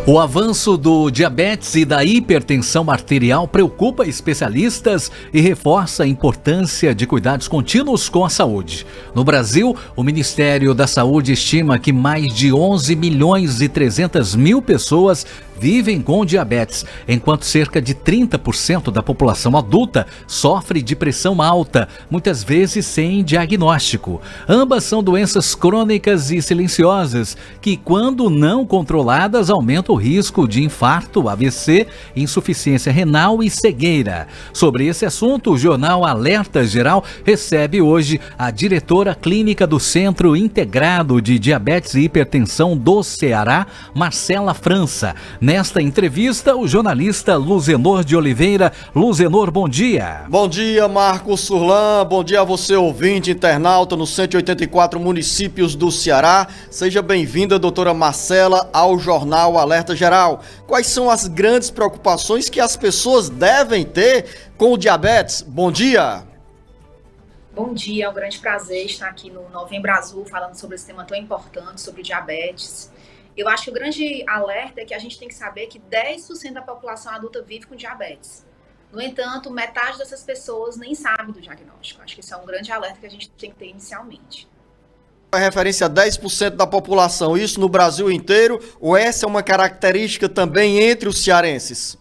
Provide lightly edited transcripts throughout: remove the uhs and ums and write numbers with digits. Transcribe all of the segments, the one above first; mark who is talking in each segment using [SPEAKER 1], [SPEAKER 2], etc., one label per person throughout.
[SPEAKER 1] O avanço do diabetes e da hipertensão arterial preocupa especialistas e reforça a importância de cuidados contínuos com a saúde. No Brasil, o Ministério da Saúde estima que mais de 11 milhões e 300 mil pessoas vivem com diabetes, enquanto cerca de 30% da população adulta sofre de pressão alta, muitas vezes sem diagnóstico. Ambas são doenças crônicas e silenciosas que, quando não controladas, aumentam o risco de infarto, AVC, insuficiência renal e cegueira. Sobre esse assunto, o jornal Alerta Geral recebe hoje a diretora clínica do Centro Integrado de Diabetes e Hipertensão do Ceará, Marcela França. Nesta entrevista, o jornalista Luzenor de Oliveira. Luzenor, bom dia.
[SPEAKER 2] Bom dia, Marcos Surlan. Bom dia a você, ouvinte, internauta nos 184 municípios do Ceará. Seja bem-vinda, doutora Marcela, ao jornal Alerta Geral. Quais são as grandes preocupações que as pessoas devem ter com o diabetes? Bom dia.
[SPEAKER 3] Bom dia, é um grande prazer estar aqui no Novembro Azul falando sobre esse tema tão importante, sobre o diabetes. Eu acho que o grande alerta é que a gente tem que saber que 10% da população adulta vive com diabetes. No entanto, metade dessas pessoas nem sabe do diagnóstico. Acho que isso é um grande alerta que a gente tem que ter inicialmente.
[SPEAKER 2] É referência a 10% da população, isso no Brasil inteiro, ou essa é uma característica também entre os cearenses?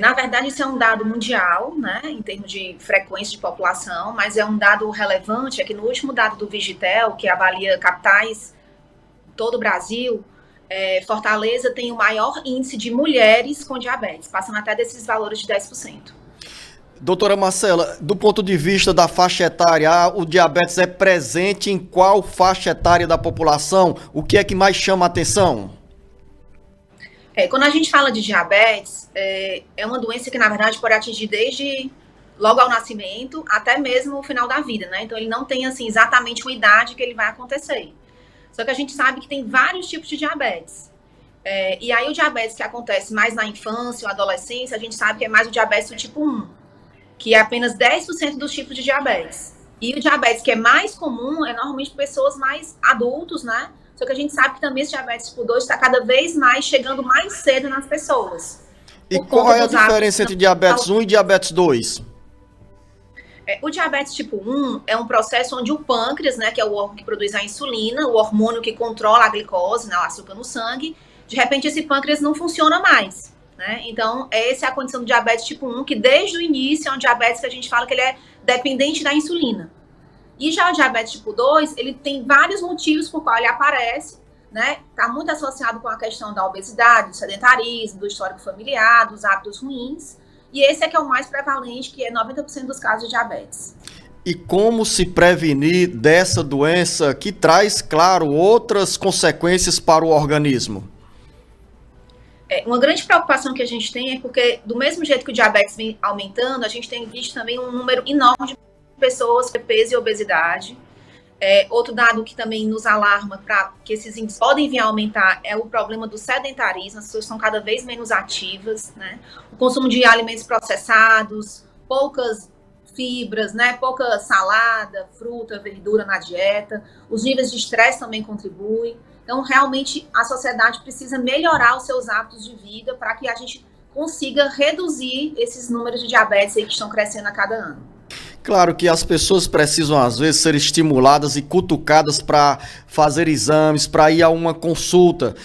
[SPEAKER 3] Na verdade, isso é um dado mundial, né, em termos de frequência de população, mas é um dado relevante, é que no último dado do Vigitel, que avalia capitais todo o Brasil, Fortaleza tem o maior índice de mulheres com diabetes, passando até desses valores de 10%.
[SPEAKER 2] Doutora Marcela, do ponto de vista da faixa etária, o diabetes é presente em qual faixa etária da população? O que é que mais chama a atenção?
[SPEAKER 3] Quando a gente fala de diabetes, é uma doença que, na verdade, pode atingir desde logo ao nascimento até mesmo o final da vida, né? Então, ele não tem, assim, exatamente uma idade que ele vai acontecer. Só que a gente sabe que tem vários tipos de diabetes. E aí o diabetes que acontece mais na infância ou adolescência, a gente sabe que é mais o diabetes do tipo 1, que é apenas 10% dos tipos de diabetes. E o diabetes que é mais comum é normalmente pessoas mais adultos, né? Só que a gente sabe que também esse diabetes tipo 2 está cada vez mais chegando mais cedo nas pessoas.
[SPEAKER 2] E qual é a diferença entre diabetes 1 e diabetes 2?
[SPEAKER 3] O diabetes tipo 1 é um processo onde o pâncreas, né, que é o órgão que produz a insulina, o hormônio que controla a glicose, né, o açúcar no sangue, de repente esse pâncreas não funciona mais, né? Então, essa é a condição do diabetes tipo 1, que desde o início é um diabetes que a gente fala que ele é dependente da insulina. E já o diabetes tipo 2, ele tem vários motivos por qual ele aparece, né? Está muito associado com a questão da obesidade, do sedentarismo, do histórico familiar, dos hábitos ruins. E esse é que é o mais prevalente, que é 90% dos casos de diabetes.
[SPEAKER 2] E como se prevenir dessa doença que traz, claro, outras consequências para o organismo?
[SPEAKER 3] Uma grande preocupação que a gente tem é porque, do mesmo jeito que o diabetes vem aumentando, a gente tem visto também um número enorme de pessoas com peso e obesidade. Outro dado que também nos alarma para que esses índices podem vir a aumentar é o problema do sedentarismo. As pessoas são cada vez menos ativas, né? O consumo de alimentos processados, poucas fibras, né? Pouca salada, fruta, verdura na dieta. Os níveis de estresse também contribuem. Então, realmente, a sociedade precisa melhorar os seus hábitos de vida para que a gente consiga reduzir esses números de diabetes aí que estão crescendo a cada ano.
[SPEAKER 2] Claro que as pessoas precisam, às vezes, ser estimuladas e cutucadas para fazer exames, para ir a uma consulta.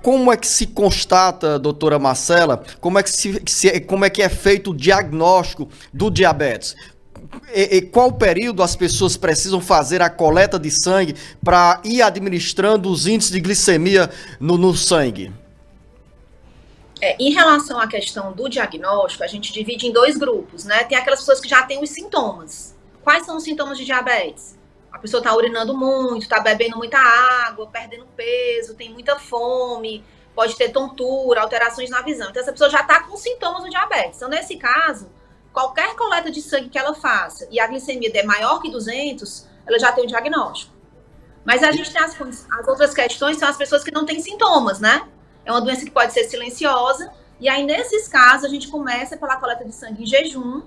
[SPEAKER 2] Como é que se constata, doutora Marcela, como é que é feito o diagnóstico do diabetes? Qual período as pessoas precisam fazer a coleta de sangue para ir administrando os índices de glicemia no sangue?
[SPEAKER 3] Em relação à questão do diagnóstico, a gente divide em dois grupos, né? Tem aquelas pessoas que já têm os sintomas. Quais são os sintomas de diabetes? A pessoa está urinando muito, está bebendo muita água, perdendo peso, tem muita fome, pode ter tontura, alterações na visão. Então, essa pessoa já está com sintomas do diabetes. Então, nesse caso, qualquer coleta de sangue que ela faça e a glicemia der maior que 200, ela já tem o diagnóstico. Mas a gente tem as outras questões, são as pessoas que não têm sintomas, né? É uma doença que pode ser silenciosa, e aí nesses casos a gente começa pela coleta de sangue em jejum,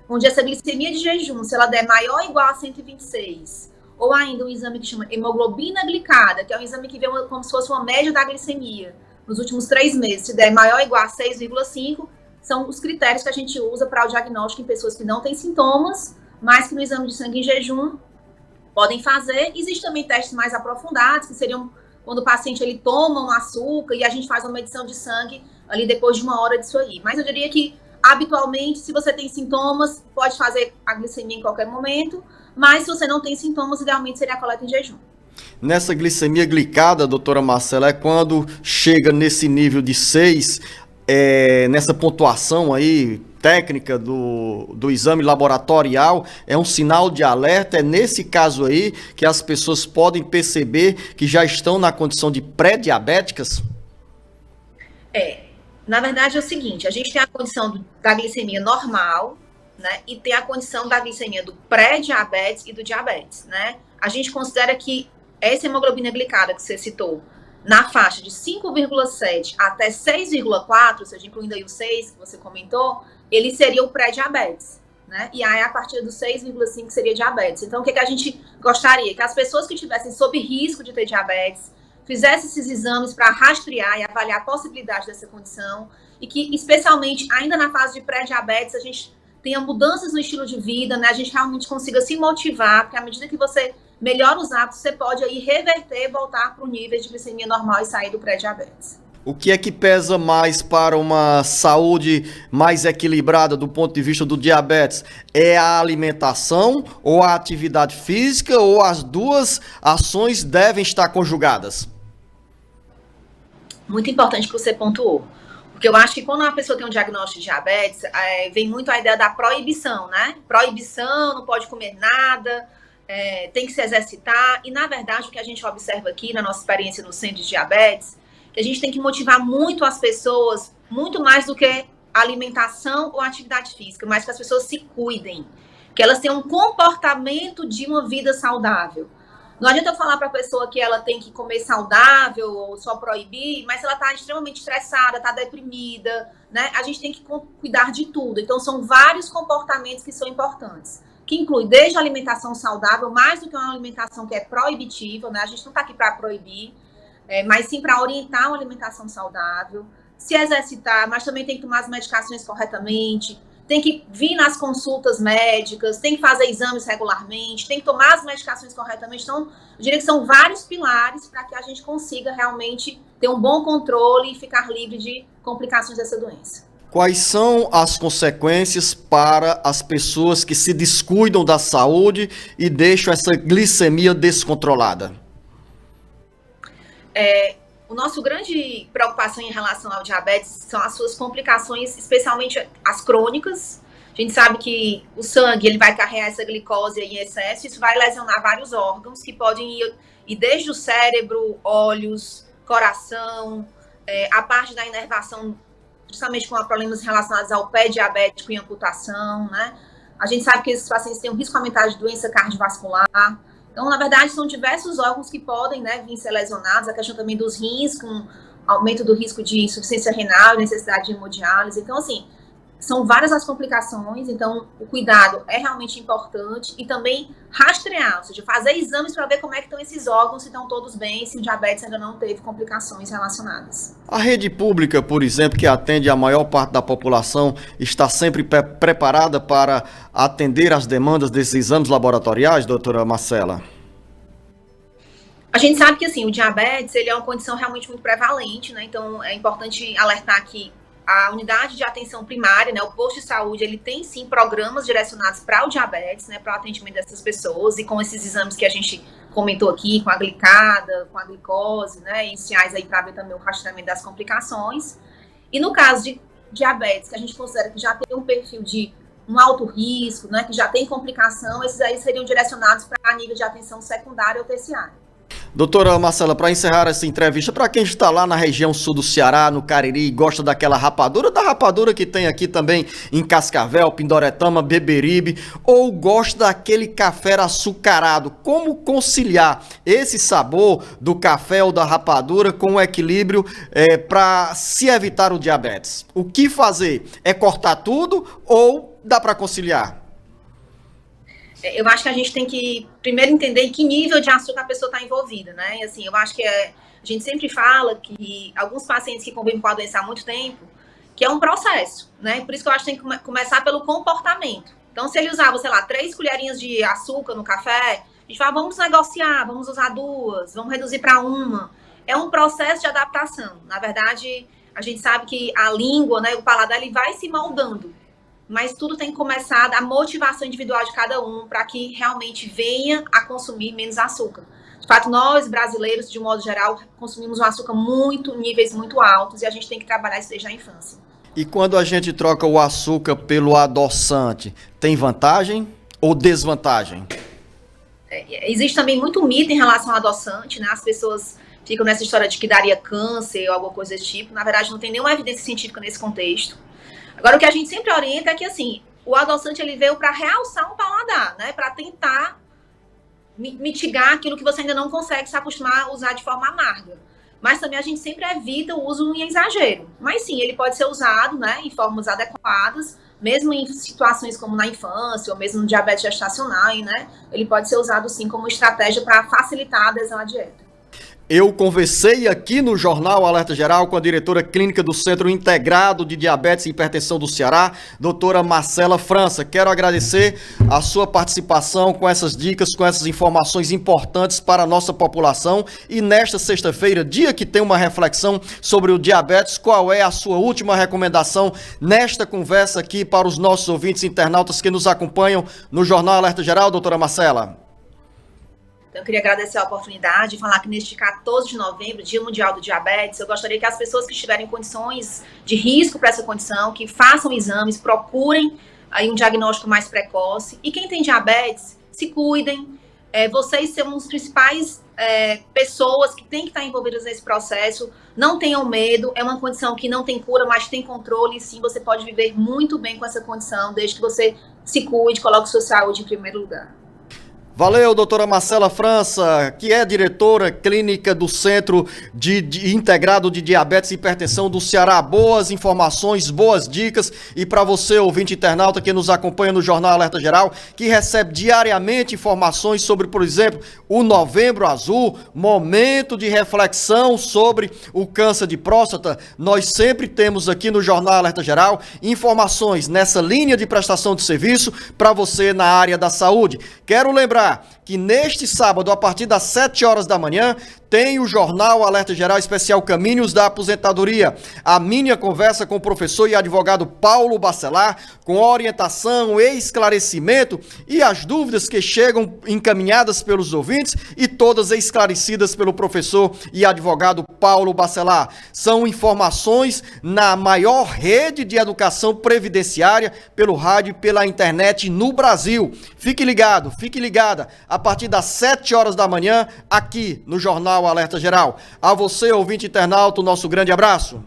[SPEAKER 3] onde essa glicemia de jejum, se ela der maior ou igual a 126, ou ainda um exame que chama hemoglobina glicada, que é um exame que vê como se fosse uma média da glicemia nos últimos 3 meses, se der maior ou igual a 6,5, são os critérios que a gente usa para o diagnóstico em pessoas que não têm sintomas, mas que no exame de sangue em jejum podem fazer. Existem também testes mais aprofundados, que seriam quando o paciente ele toma um açúcar e a gente faz uma medição de sangue ali depois de 1 hora disso aí. Mas eu diria que, habitualmente, se você tem sintomas, pode fazer a glicemia em qualquer momento, mas se você não tem sintomas, idealmente seria a coleta em jejum.
[SPEAKER 2] Nessa glicemia glicada, doutora Marcela, é quando chega nesse nível de 6, nessa pontuação aí técnica do exame laboratorial, é um sinal de alerta, é nesse caso aí que as pessoas podem perceber que já estão na condição de pré-diabéticas?
[SPEAKER 3] Na verdade é o seguinte, a gente tem a condição da glicemia normal, né, e tem a condição da glicemia do pré-diabetes e do diabetes, né? A gente considera que essa hemoglobina glicada que você citou, na faixa de 5,7 até 6,4, ou seja, incluindo aí o 6 que você comentou, ele seria o pré-diabetes, né? E aí, a partir do 6,5 seria diabetes. Então, o que a gente gostaria? Que as pessoas que estivessem sob risco de ter diabetes fizessem esses exames para rastrear e avaliar a possibilidade dessa condição e que, especialmente, ainda na fase de pré-diabetes, a gente tenha mudanças no estilo de vida, né? A gente realmente consiga se motivar, porque à medida que você melhora os hábitos, você pode aí reverter, voltar para o nível de glicemia normal e sair do pré-diabetes.
[SPEAKER 2] O que é que pesa mais para uma saúde mais equilibrada do ponto de vista do diabetes? É a alimentação ou a atividade física, ou as duas ações devem estar conjugadas?
[SPEAKER 3] Muito importante que você pontuou. Porque eu acho que quando uma pessoa tem um diagnóstico de diabetes, vem muito a ideia da proibição, né? Proibição, não pode comer nada, tem que se exercitar. E, na verdade, o que a gente observa aqui na nossa experiência no centro de diabetes, que a gente tem que motivar muito as pessoas, muito mais do que alimentação ou atividade física, mas que as pessoas se cuidem, que elas tenham um comportamento de uma vida saudável. Não adianta eu falar para a pessoa que ela tem que comer saudável ou só proibir, mas ela está extremamente estressada, está deprimida, né? A gente tem que cuidar de tudo. Então, são vários comportamentos que são importantes, que inclui desde a alimentação saudável, mais do que uma alimentação que é proibitiva, né? A gente não está aqui para proibir, mas sim para orientar uma alimentação saudável, se exercitar, mas também tem que tomar as medicações corretamente, tem que vir nas consultas médicas, tem que fazer exames regularmente, tem que tomar as medicações corretamente. Então, eu diria que são vários pilares para que a gente consiga realmente ter um bom controle e ficar livre de complicações dessa doença.
[SPEAKER 2] Quais são as consequências para as pessoas que se descuidam da saúde e deixam essa glicemia descontrolada?
[SPEAKER 3] O nosso grande preocupação em relação ao diabetes são as suas complicações, especialmente as crônicas. A gente sabe que o sangue ele vai carregar essa glicose em excesso, isso vai lesionar vários órgãos que podem ir desde o cérebro, olhos, coração, a parte da inervação, justamente com problemas relacionados ao pé diabético e amputação, né? A gente sabe que esses pacientes têm um risco aumentado de doença cardiovascular. Então, na verdade, são diversos órgãos que podem, né, vir ser lesionados. A questão também dos rins, com aumento do risco de insuficiência renal, necessidade de hemodiálise. Então, assim, são várias as complicações. Então, o cuidado é realmente importante. E também rastrear, ou seja, fazer exames para ver como é que estão esses órgãos, se estão todos bem, se o diabetes ainda não teve complicações relacionadas.
[SPEAKER 2] A rede pública, por exemplo, que atende a maior parte da população, está sempre preparada para atender às demandas desses exames laboratoriais, doutora Marcela?
[SPEAKER 3] A gente sabe que, assim, o diabetes, ele é uma condição realmente muito prevalente, né? Então, é importante alertar que a unidade de atenção primária, né, o posto de saúde, ele tem, sim, programas direcionados para o diabetes, né, para o atendimento dessas pessoas, e com esses exames que a gente comentou aqui, com a glicada, com a glicose, né, iniciais aí para ver também o rastreamento das complicações. E no caso de diabetes, que a gente considera que já tem um perfil de um alto risco, né, que já tem complicação, esses aí seriam direcionados para nível de atenção secundária ou terciária.
[SPEAKER 2] Doutora Marcela, para encerrar essa entrevista, para quem está lá na região sul do Ceará, no Cariri, e gosta daquela rapadura, da rapadura que tem aqui também em Cascavel, Pindoretama, Beberibe, ou gosta daquele café açucarado, como conciliar esse sabor do café ou da rapadura com o equilíbrio para se evitar o diabetes? O que fazer? É cortar tudo ou dá para conciliar?
[SPEAKER 3] Eu acho que a gente tem que primeiro entender em que nível de açúcar a pessoa está envolvida, né? E assim, eu acho que a gente sempre fala que alguns pacientes que convivem com a doença há muito tempo, que é um processo, né? Por isso que eu acho que tem que começar pelo comportamento. Então, se ele usava, sei lá, 3 colherinhas de açúcar no café, a gente fala, vamos negociar, vamos usar 2, vamos reduzir para 1. É um processo de adaptação. Na verdade, a gente sabe que a língua, né, o paladar, ele vai se moldando. Mas tudo tem que começar da motivação individual de cada um para que realmente venha a consumir menos açúcar. De fato, nós, brasileiros, de um modo geral, consumimos um açúcar níveis muito altos e a gente tem que trabalhar isso desde a infância.
[SPEAKER 2] E quando a gente troca o açúcar pelo adoçante, tem vantagem ou desvantagem?
[SPEAKER 3] Existe também muito mito em relação ao adoçante, né? As pessoas ficam nessa história de que daria câncer ou alguma coisa desse tipo. Na verdade, não tem nenhuma evidência científica nesse contexto. Agora, o que a gente sempre orienta é que, assim, o adoçante ele veio para realçar um paladar, né? Para tentar mitigar aquilo que você ainda não consegue se acostumar a usar de forma amarga. Mas também a gente sempre evita o uso em exagero. Mas sim, ele pode ser usado, né, em formas adequadas, mesmo em situações como na infância, ou mesmo no diabetes gestacional, né? Ele pode ser usado sim como estratégia para facilitar a adesão à dieta.
[SPEAKER 2] Eu conversei aqui no Jornal Alerta Geral com a diretora clínica do Centro Integrado de Diabetes e Hipertensão do Ceará, doutora Marcela França. Quero agradecer a sua participação com essas dicas, com essas informações importantes para a nossa população. E nesta sexta-feira, dia que tem uma reflexão sobre o diabetes, qual é a sua última recomendação nesta conversa aqui para os nossos ouvintes internautas que nos acompanham no Jornal Alerta Geral, doutora Marcela?
[SPEAKER 3] Então, eu queria agradecer a oportunidade de falar que neste 14 de novembro, Dia Mundial do Diabetes, eu gostaria que as pessoas que estiverem em condições de risco para essa condição, que façam exames, procurem aí um diagnóstico mais precoce. E quem tem diabetes, se cuidem. Vocês são os principais pessoas que têm que estar envolvidas nesse processo. Não tenham medo, é uma condição que não tem cura, mas tem controle. E sim, você pode viver muito bem com essa condição, desde que você se cuide, coloque sua saúde em primeiro lugar.
[SPEAKER 2] Valeu, doutora Marcela França, que é diretora clínica do Centro Integrado de Diabetes e Hipertensão do Ceará. Boas informações, boas dicas. E para você, ouvinte internauta que nos acompanha no Jornal Alerta Geral, que recebe diariamente informações sobre, por exemplo, o Novembro Azul, momento de reflexão sobre o câncer de próstata, nós sempre temos aqui no Jornal Alerta Geral informações nessa linha de prestação de serviço para você na área da saúde. Quero lembrar que neste sábado, a partir das 7 horas da manhã, tem o Jornal Alerta Geral Especial Caminhos da Aposentadoria. A minha conversa com o professor e advogado Paulo Bacelar, com orientação e esclarecimento e as dúvidas que chegam encaminhadas pelos ouvintes e todas esclarecidas pelo professor e advogado Paulo Bacelar. São informações na maior rede de educação previdenciária pelo rádio e pela internet no Brasil. Fique ligado, fique ligada, a partir das 7 horas da manhã, aqui no Jornal Alerta Geral. A você, ouvinte internauta, o nosso grande abraço.